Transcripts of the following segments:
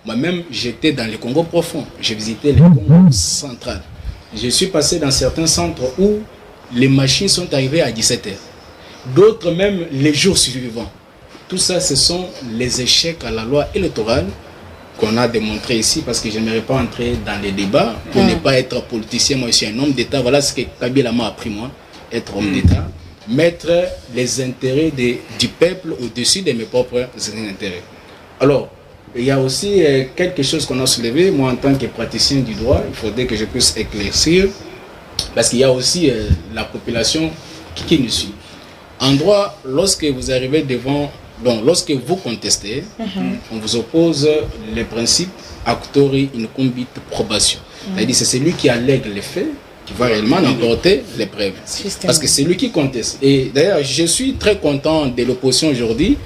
Moi-même, j'étais dans le Congo profond. J'ai visité le Congo central. Je suis passé dans certains centres où les machines sont arrivées à 17h. D'autres même les jours suivants. Tout ça, ce sont les échecs à la loi électorale qu'on a démontré ici, parce que je n'aimerais pas entrer dans les débats pour ne pas être politicien. Moi, je suis un homme d'État. Voilà ce que Kabila m'a appris, moi, être homme d'État. Mettre les intérêts du peuple au-dessus de mes propres intérêts. Alors, il y a aussi quelque chose qu'on a soulevé, moi en tant que praticien du droit, il faudrait que je puisse éclaircir, parce qu'il y a aussi la population qui nous suit. En droit, lorsque vous arrivez devant, lorsque vous contestez, on vous oppose le principe actori incumbit probation. C'est-à-dire c'est celui qui allègue les faits qui va réellement emporter les preuves. Parce que c'est lui qui conteste. Et d'ailleurs, je suis très content de l'opposition aujourd'hui,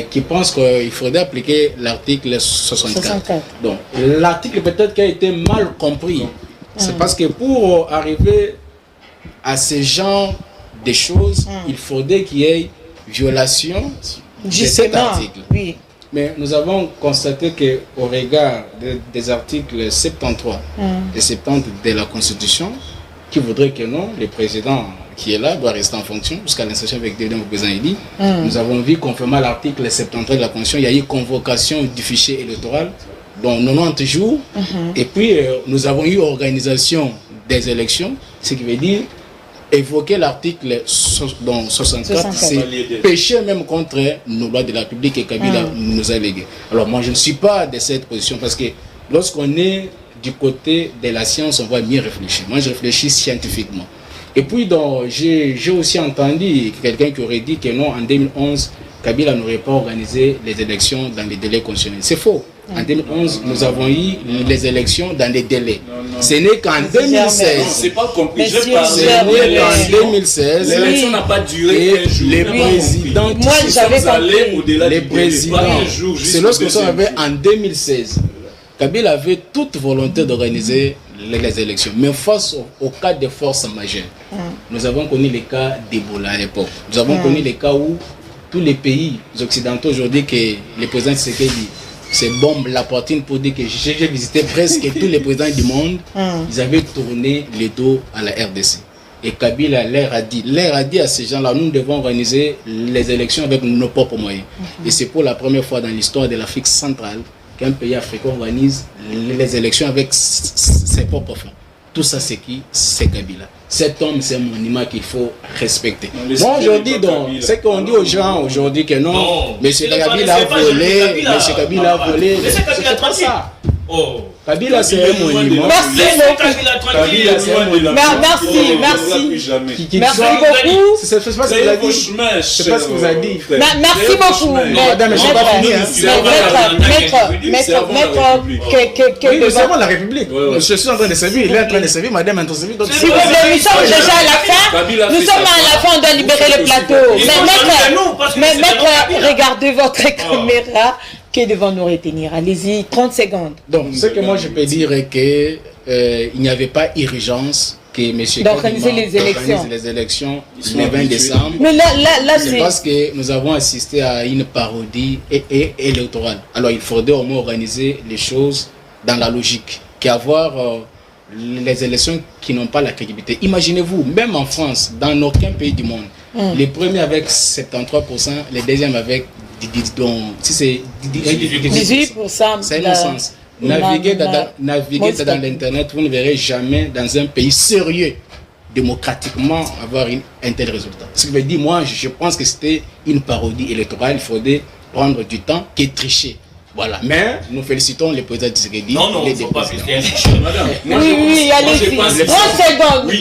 qui pense qu'il faudrait appliquer l'article 64. Donc, l'article peut-être qui a été mal compris. C'est parce que pour arriver à ce genre de choses, il faudrait qu'il y ait violation de cet article. Oui. Mais nous avons constaté qu'au regard des articles 73 et 70 de la Constitution, qui voudrait que non, le président qui est là doit rester en fonction jusqu'à l'insertion avec le président élu. Nous avons vu, conformément à l'article 73 de la Constitution, il y a eu convocation du fichier électoral dans 90 jours. Et puis, nous avons eu organisation des élections, ce qui veut dire évoquer l'article 64, c'est pécher même contre nos lois de la République et Kabila nous a légué. Alors moi, je ne suis pas de cette position, parce que lorsqu'on est du côté de la science, on va mieux réfléchir. Moi, je réfléchis scientifiquement. Et puis, j'ai aussi entendu quelqu'un qui aurait dit que non, en 2011, Kabila n'aurait pas organisé les élections dans les délais constitutionnels. C'est faux. En 2011, nous avons eu les élections dans les délais. Ce n'est qu'en 2016. C'est pas compris. Ce n'est qu'en 2016. L'élection n'a pas duré un jour. Les présidents qui sont allés au-delà du président, c'est lorsque nous sommes arrivés en 2016. Kabila avait toute volonté d'organiser les élections, mais face au cas de force majeure. Nous avons connu les cas d'Ebola à l'époque. Nous avons connu les cas où tous les pays occidentaux aujourd'hui, que le président Tshisekedi se bombe la poitrine pour dire que j'ai visité presque tous les présidents du monde, ils avaient tourné le dos à la RDC. Et Kabila leur a dit à ces gens-là, nous devons organiser les élections avec nos propres moyens. Et c'est pour la première fois dans l'histoire de l'Afrique centrale qu'un pays africain organise les élections avec ses propres fonds. Tout ça, c'est qui? C'est Kabila. Cet homme, c'est un monument qu'il faut respecter. Moi, aujourd'hui, c'est qu'on dit aux gens aujourd'hui que non, M. Kabila a volé, M. Kabila a volé. C'est pas ça. Kabila, c'est un monument. Merci beaucoup. Merci beaucoup. C'est pas ce qu'il a dit. C'est pas ce que vous avez dit. Merci beaucoup. Madame, je n'ai pas fini. Maître, c'est bon la République. Je suis en train de servir, il est en train de servir, madame est en train de servir. S'il vous plaît, nous sommes déjà à la fin. Nous sommes à la fin, on doit libérer le plateau. Mais maître, regardez votre caméra. Que devons nous retenir? Allez-y, 30 secondes. Donc, ce que moi je peux dire est que il n'y avait pas urgence que M. d'organiser les élections le 20 décembre. Mais là c'est parce que nous avons assisté à une parodie électorale. Alors, il faudrait au moins organiser les choses dans la logique, qu'avoir les élections qui n'ont pas la crédibilité. Imaginez-vous, même en France, dans aucun pays du monde, les premiers avec 73%, les deuxièmes avec si c'est 18%, c'est un sens. Naviguez dans l'internet, vous ne verrez jamais dans un pays sérieux démocratiquement avoir un tel résultat. Ce qui veut dire, moi je pense que c'était une parodie électorale, il faudrait prendre du temps et tricher. Voilà, mais nous félicitons le président Tshisekedi. Non, il ne faut pas Oui, allez-y. 30 secondes.